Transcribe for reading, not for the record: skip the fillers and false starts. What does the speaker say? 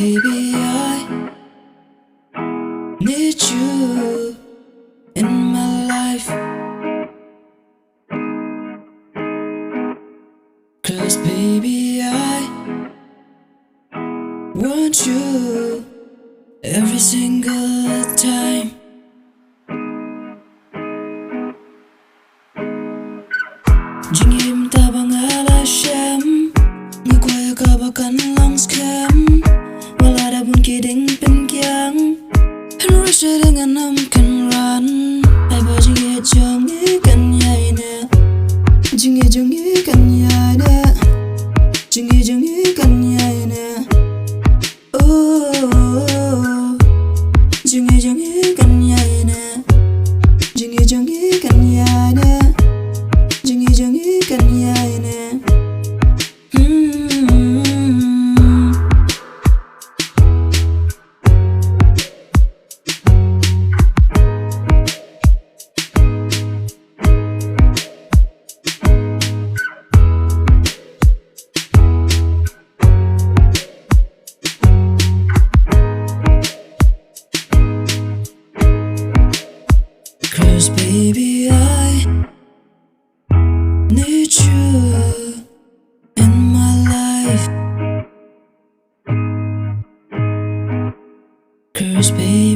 baby, I need you in my life. 'Cause baby, I want you every single time. Jingieid tabang ala syam, ngikuaya kabakan long scam. Wala pun kidding pen kiang, and rush dengan nam kan run. Ai ba jingieid kan yai ne, jingieid kan yai ne, jingieid kan yai ne. Oh, jingieid kan yai ne, jingieid kan yai ne, jingieid kan yai ne. Cause baby, I need you in my life. 'Cause baby